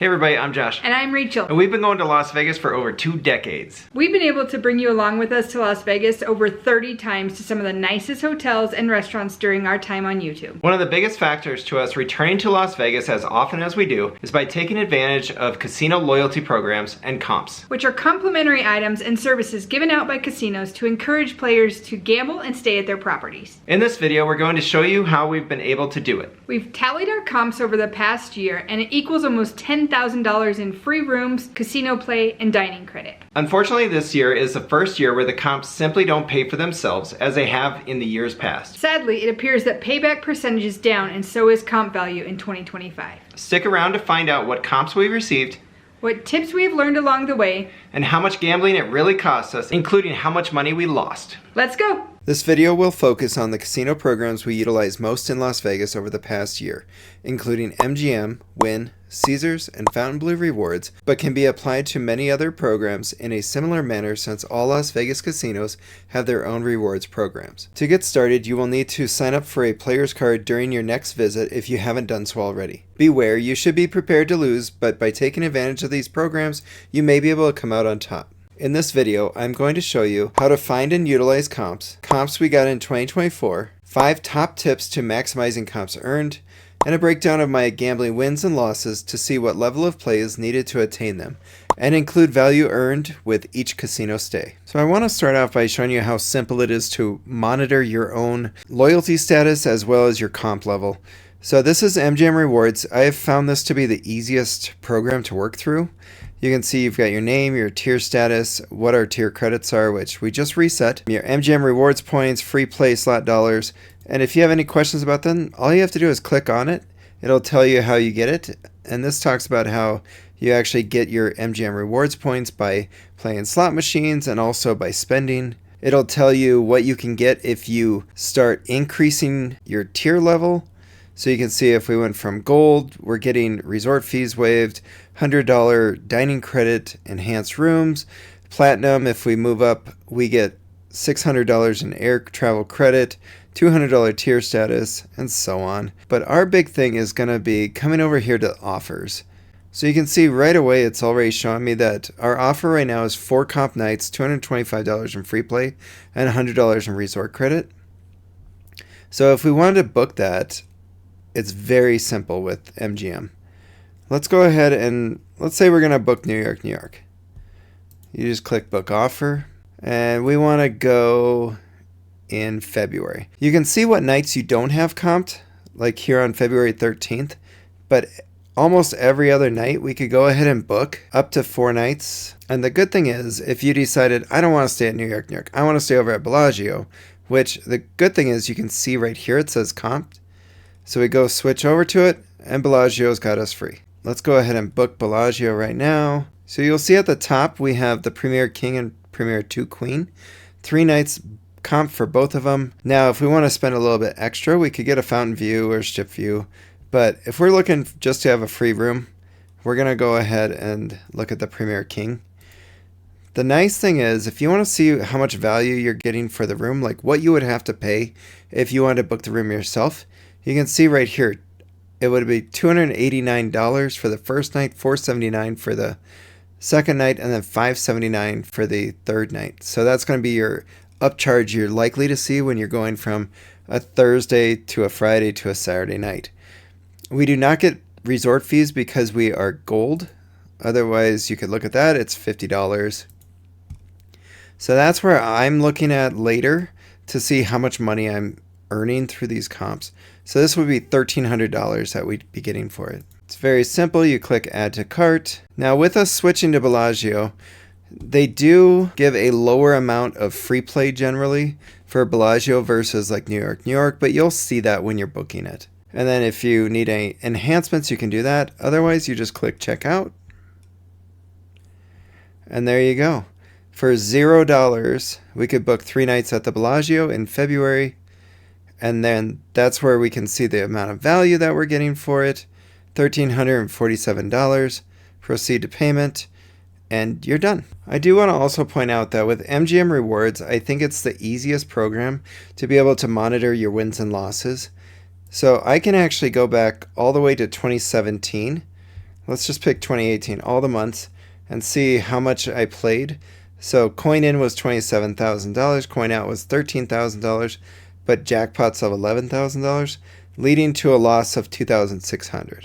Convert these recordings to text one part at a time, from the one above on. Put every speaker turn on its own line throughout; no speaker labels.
Hey everybody, I'm Josh.
And I'm Rachel.
And we've been going to Las Vegas for over 2 decades.
We've been able to bring you along with us to Las Vegas over 30 times to some of the nicest hotels and restaurants during our time on YouTube.
One of the biggest factors to us returning to Las Vegas as often as we do is by taking advantage of casino loyalty programs and comps,
which are complimentary items and services given out by casinos to encourage players to gamble and stay at their properties.
In this video, we're going to show you how we've been able to do it.
We've tallied our comps over the past year and it equals almost $10,000 in free rooms, casino play, and dining credit.
Unfortunately, this year is the first year where the comps simply don't pay for themselves as they have in the years past.
Sadly, it appears that payback percentage is down and so is comp value in 2025.
Stick around to find out what comps we received,
what tips we have learned along the way,
and how much gambling it really cost us, including how much money we lost.
Let's go!
This video will focus on the casino programs we utilize most in Las Vegas over the past year, including MGM, Wynn, Caesars, and Fontainebleau Rewards, but can be applied to many other programs in a similar manner since all Las Vegas casinos have their own rewards programs. To get started, you will need to sign up for a player's card during your next visit if you haven't done so already. Beware, you should be prepared to lose, but by taking advantage of these programs, you may be able to come out on top. In this video, I'm going to show you how to find and utilize comps we got in 2024, 5 top tips to maximizing comps earned, and a breakdown of my gambling wins and losses to see what level of play is needed to attain them, and include value earned with each casino stay. So I want to start off by showing you how simple it is to monitor your own loyalty status as well as your comp level. So this is MGM Rewards. I have found this to be the easiest program to work through. You can see you've got your name, your tier status, what our tier credits are, which we just reset, your MGM Rewards points, free play slot dollars, and if you have any questions about them, all you have to do is click on it. It'll tell you how you get it, and this talks about how you actually get your MGM Rewards points by playing slot machines and also by spending. It'll tell you what you can get if you start increasing your tier level. So you can see if we went from gold, we're getting resort fees waived, $100 dining credit, enhanced rooms. Platinum, if we move up, we get $600 in air travel credit, $200 tier status, and so on. But our big thing is going to be coming over here to offers. So you can see right away it's already showing me that our offer right now is 4 comp nights, $225 in free play, and $100 in resort credit. So if we wanted to book that, it's very simple with MGM. Let's go ahead and let's say we're going to book New York, New York. You just click book offer and we want to go in February. You can see what nights you don't have comped, like here on February 13th, but almost every other night we could go ahead and book up to 4 nights. And the good thing is if you decided, I don't want to stay at New York, New York, I want to stay over at Bellagio, which the good thing is you can see right here it says comped. So we go switch over to it and Bellagio's got us free. Let's go ahead and book Bellagio right now. So you'll see at the top we have the Premier King and Premier 2 Queen. 3 nights comp for both of them. Now if we want to spend a little bit extra, we could get a fountain view or strip view. But if we're looking just to have a free room, we're going to go ahead and look at the Premier King. The nice thing is if you want to see how much value you're getting for the room, like what you would have to pay if you wanted to book the room yourself, you can see right here, it would be $289 for the first night, $479 for the second night, and then $579 for the third night. So that's going to be your upcharge you're likely to see when you're going from a Thursday to a Friday to a Saturday night. We do not get resort fees because we are gold. Otherwise, you could look at that. It's $50. So that's where I'm looking at later to see how much money I'm earning through these comps. So this would be $1,300 that we'd be getting for it. It's very simple. You click add to cart. Now with us switching to Bellagio, they do give a lower amount of free play generally for Bellagio versus like New York, New York, but you'll see that when you're booking it. And then if you need any enhancements, you can do that. Otherwise, you just click checkout. And there you go. For $0, we could book 3 nights at the Bellagio in February. And then that's where we can see the amount of value that we're getting for it. $1,347. Proceed to payment. And you're done. I do want to also point out that with MGM Rewards, I think it's the easiest program to be able to monitor your wins and losses. So I can actually go back all the way to 2017. let's just pick 2018, all the months, and see how much I played. So coin in was $27,000, coin out was $13,000, but jackpots of $11,000, leading to a loss of $2,600.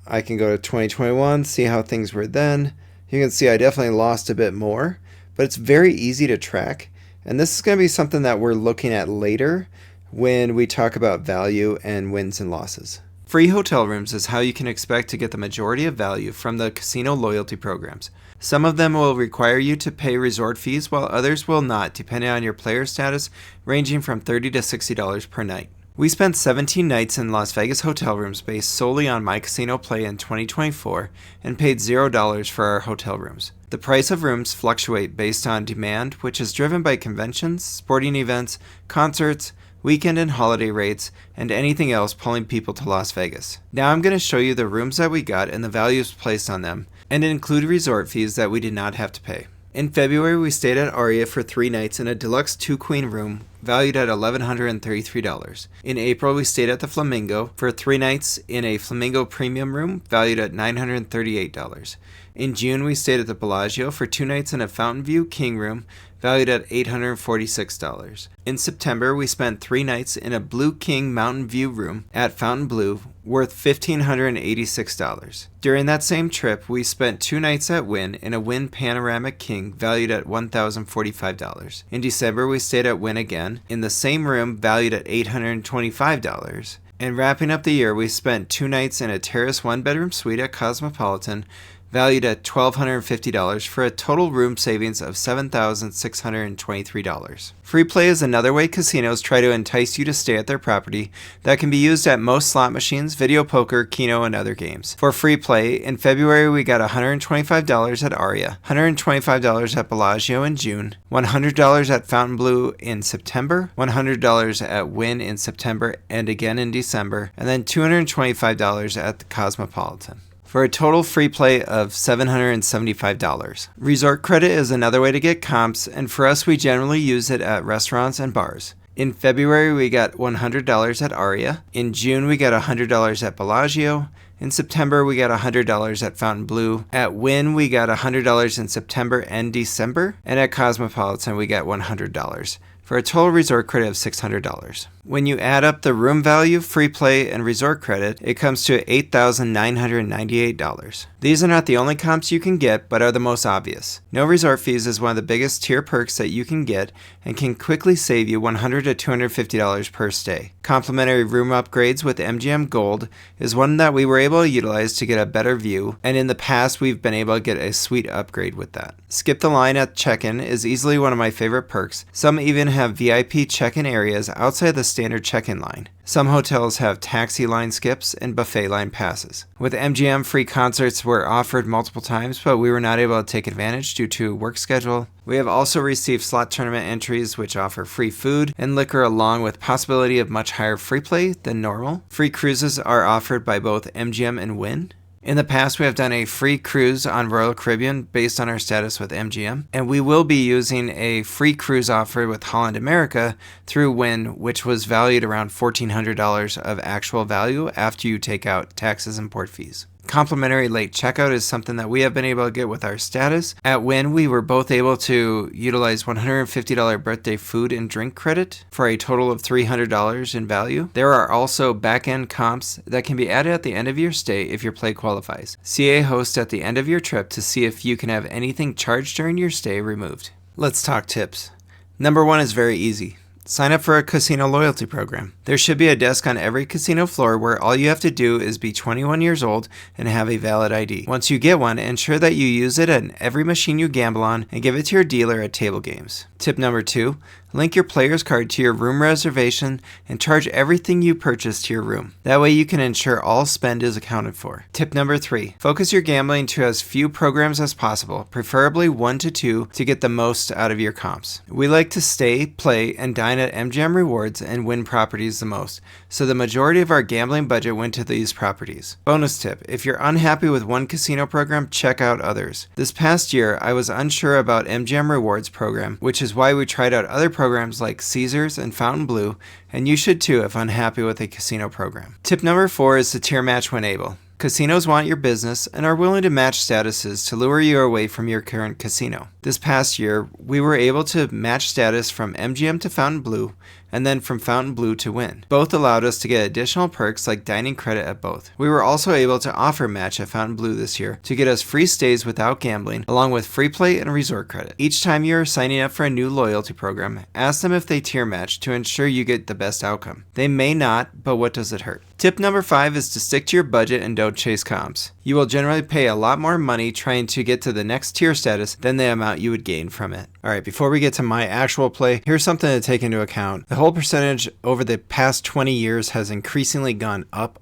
I can go to 2021, see how things were then. You can see I definitely lost a bit more, but it's very easy to track. And this is going to be something that we're looking at later when we talk about value and wins and losses. Free hotel rooms is how you can expect to get the majority of value from the casino loyalty programs. Some of them will require you to pay resort fees, while others will not, depending on your player status, ranging from $30 to $60 per night. We spent 17 nights in Las Vegas hotel rooms based solely on My Casino Play in 2024 and paid $0 for our hotel rooms. The price of rooms fluctuate based on demand, which is driven by conventions, sporting events, concerts, weekend and holiday rates, and anything else pulling people to Las Vegas. Now I'm going to show you the rooms that we got and the values placed on them, and include resort fees that we did not have to pay. In February, we stayed at Aria for 3 nights in a deluxe 2-queen room valued at $1,133. In April, we stayed at the Flamingo for 3 nights in a Flamingo premium room valued at $938. In June, we stayed at the Bellagio for 2 nights in a Fountain View King room valued at $846. In September, we spent 3 nights in a Blue King Mountain View room at Fontainebleau worth $1,586. During that same trip, we spent 2 nights at Wynn in a Wynn Panoramic King valued at $1,045. In December, we stayed at Wynn again in the same room valued at $825. And wrapping up the year, we spent 2 nights in a terrace 1-bedroom suite at Cosmopolitan valued at $1,250 for a total room savings of $7,623. Free play is another way casinos try to entice you to stay at their property that can be used at most slot machines, video poker, keno, and other games. For free play, in February we got $125 at Aria, $125 at Bellagio in June, $100 at Fontainebleau in September, $100 at Wynn in September and again in December, and then $225 at the Cosmopolitan, for a total free play of $775. Resort credit is another way to get comps, and for us we generally use it at restaurants and bars. In February we got $100 at Aria, in June we got $100 at Bellagio, in September we got $100 at Fontainebleau, at Wynn we got $100 in September and December, and at Cosmopolitan we got $100, for a total resort credit of $600. When you add up the room value, free play, and resort credit, it comes to $8,998. These are not the only comps you can get, but are the most obvious. No resort fees is one of the biggest tier perks that you can get and can quickly save you $100 to $250 per stay. Complimentary room upgrades with MGM Gold is one that we were able to utilize to get a better view, and in the past we've been able to get a suite upgrade with that. Skip the line at check-in is easily one of my favorite perks. Some even have VIP check-in areas outside the standard check-in line. Some hotels have taxi line skips and buffet line passes. With MGM, free concerts were offered multiple times, but we were not able to take advantage due to work schedule. We have also received slot tournament entries which offer free food and liquor along with possibility of much higher free play than normal. Free cruises are offered by both MGM and Wynn. In the past, we have done a free cruise on Royal Caribbean based on our status with MGM, and we will be using a free cruise offer with Holland America through Wynn, which was valued around $1,400 of actual value after you take out taxes and port fees. Complimentary late checkout is something that we have been able to get with our status. At Wynn, we were both able to utilize $150 birthday food and drink credit for a total of $300 in value. There are also back-end comps that can be added at the end of your stay if your play qualifies. See a host at the end of your trip to see if you can have anything charged during your stay removed. Let's talk tips. Number 1 is very easy. Sign up for a casino loyalty program. There should be a desk on every casino floor where all you have to do is be 21 years old and have a valid ID. Once you get one, ensure that you use it at every machine you gamble on and give it to your dealer at table games. Tip number 2, link your player's card to your room reservation and charge everything you purchase to your room. That way you can ensure all spend is accounted for. Tip number 3, focus your gambling to as few programs as possible, preferably 1 to 2 to get the most out of your comps. We like to stay, play, and dine at MGM Rewards and Wynn properties the most, so the majority of our gambling budget went to these properties. Bonus tip, if you're unhappy with one casino program, check out others. This past year, I was unsure about MGM Rewards program, which is why we tried out other programs like Caesars and Fontainebleau, and you should too if unhappy with a casino program. Tip number 4 is to tier match when able. Casinos want your business and are willing to match statuses to lure you away from your current casino. This past year, we were able to match status from MGM to Fontainebleau, and then from Fontainebleau to Wynn. Both allowed us to get additional perks like dining credit at both. We were also able to offer match at Fontainebleau this year to get us free stays without gambling, along with free play and resort credit. Each time you are signing up for a new loyalty program, ask them if they tier match to ensure you get the best outcome. They may not, but what does it hurt? Tip number 5 is to stick to your budget and don't chase comps. You will generally pay a lot more money trying to get to the next tier status than the amount you would gain from it. Alright, before we get to my actual play, here's something to take into account. The whole percentage over the past 20 years has increasingly gone up,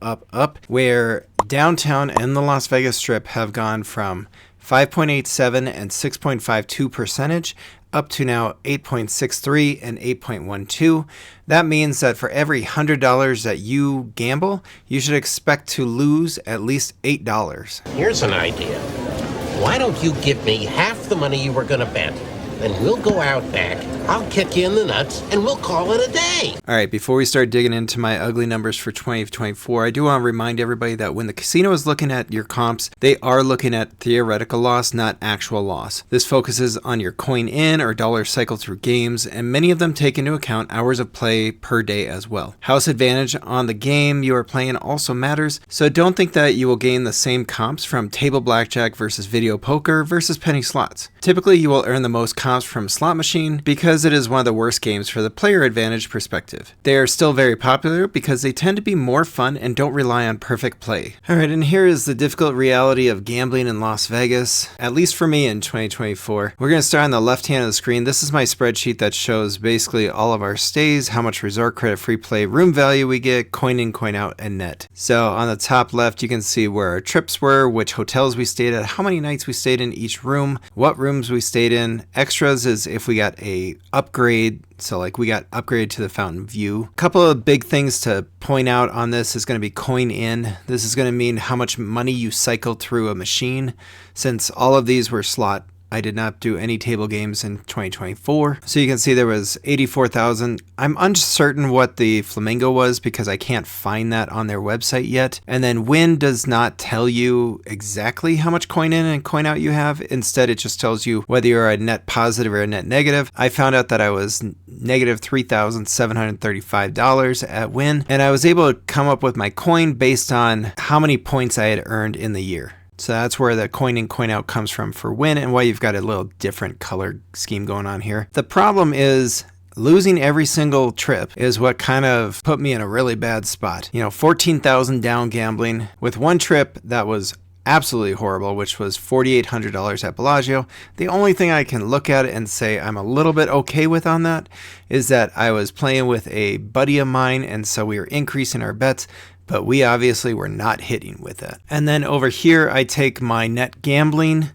where downtown and the Las Vegas Strip have gone from 5.87 and 6.52% up to now 8.63 and 8.12. That means that for every $100 that you gamble, you should expect to lose at least $8.
Here's an idea. Why don't you give me half the money you were going to bet? Then we'll go out back, I'll kick you in the nuts, and we'll call it a day.
Alright, before we start digging into my ugly numbers for 2024, I do want to remind everybody that when the casino is looking at your comps, they are looking at theoretical loss, not actual loss. This focuses on your coin in or dollar cycle through games, and many of them take into account hours of play per day as well. House advantage on the game you are playing also matters, so don't think that you will gain the same comps from table blackjack versus video poker versus penny slots. Typically, you will earn the most comps from slot machine because it is one of the worst games for the player advantage perspective. They are still very popular because they tend to be more fun and don't rely on perfect play. Alright, and here is the difficult reality of gambling in Las Vegas, at least for me in 2024. We're going to start on the left hand of the screen. This is my spreadsheet that shows basically all of our stays, how much resort credit, free play, room value we get, coin in, coin out, and net. So on the top left, you can see where our trips were, which hotels we stayed at, how many nights we stayed in each room, what rooms we stayed in. Extras is if we got a upgrade, so like we got upgraded to the Fountain View. A couple of big things to point out on this is going to be coin in. This is going to mean how much money you cycle through a machine. Since all of these were slot, I did not do any table games in 2024. So you can see there was 84,000. I'm uncertain what the Flamingo was because I can't find that on their website yet. And then Win does not tell you exactly how much coin in and coin out you have. Instead, it just tells you whether you're a net positive or a net negative. I found out that I was negative $3,735 at Win, and I was able to come up with my coin based on how many points I had earned in the year. So that's where the coin in, coin out comes from for Win, and why you've got a little different color scheme going on here. The problem is losing every single trip is what kind of put me in a really bad spot. 14,000 down gambling with one trip that was absolutely horrible, which was $4,800 at Bellagio. The only thing I can look at and say I'm a little bit okay with on that is that I was playing with a buddy of mine, and so we were increasing our bets, but we obviously were not hitting with it. And then over here, I take my net gambling,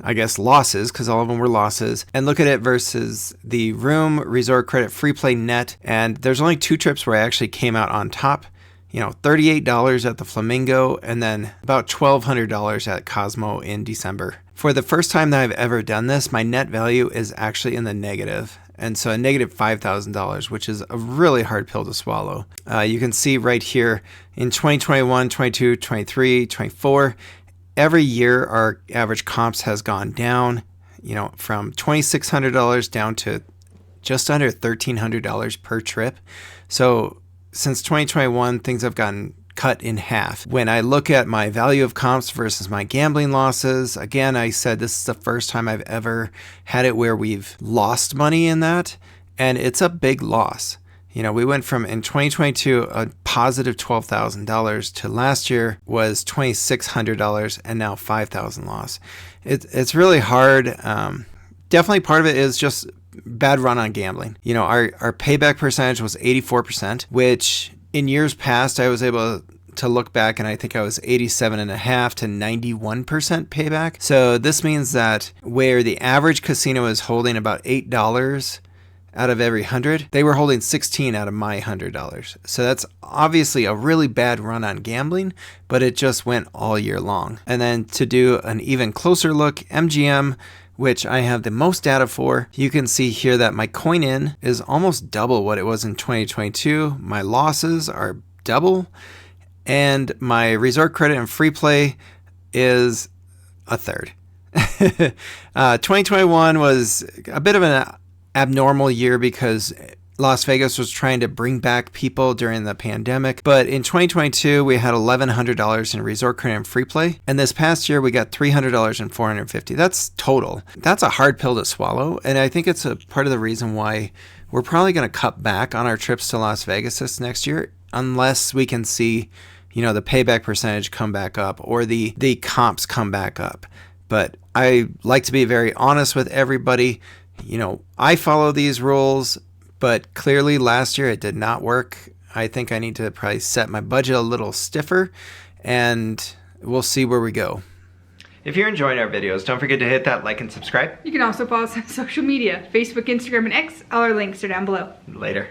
I guess losses, because all of them were losses, and look at it versus the room, resort credit, free play net. And there's only 2 trips where I actually came out on top. $38 at the Flamingo, and then about $1,200 at Cosmo in December. For the first time that I've ever done this, my net value is actually in the negative. And so a negative $5,000, which is a really hard pill to swallow. You can see right here in 2021, 22, 23, 24, every year our average comps has gone down, from $2,600 down to just under $1,300 per trip. So since 2021, things have gotten cut in half. When I look at my value of comps versus my gambling losses, again, I said this is the first time I've ever had it where we've lost money in that, and it's a big loss. We went from, in 2022, a positive $12,000 to last year was $2,600 and now $5,000 loss. It's really hard. Definitely part of it is just bad run on gambling. Our payback percentage was 84%, which in years past I was able to look back and I think I was 87.5 to 91% payback. So this means that where the average casino is holding about $8 out of every 100, they were holding 16 out of my $100. So that's obviously a really bad run on gambling, but it just went all year long. And then to do an even closer look, MGM, which I have the most data for, you can see here that my coin in is almost double what it was in 2022. My losses are double. and my resort credit and free play is a third. 2021 was a bit of an abnormal year because Las Vegas was trying to bring back people during the pandemic. But in 2022, we had $1,100 in resort credit and free play. And this past year, we got $300 and $450. That's total. That's a hard pill to swallow. And I think it's a part of the reason why we're probably going to cut back on our trips to Las Vegas this next year, unless we can see, the payback percentage come back up or the comps come back up. But I like to be very honest with everybody. I follow these rules, but clearly last year it did not work. I think I need to probably set my budget a little stiffer, and we'll see where we go.
If you're enjoying our videos, don't forget to hit that like and subscribe.
You can also follow us on social media, Facebook, Instagram, and X. All our links are down below.
Later.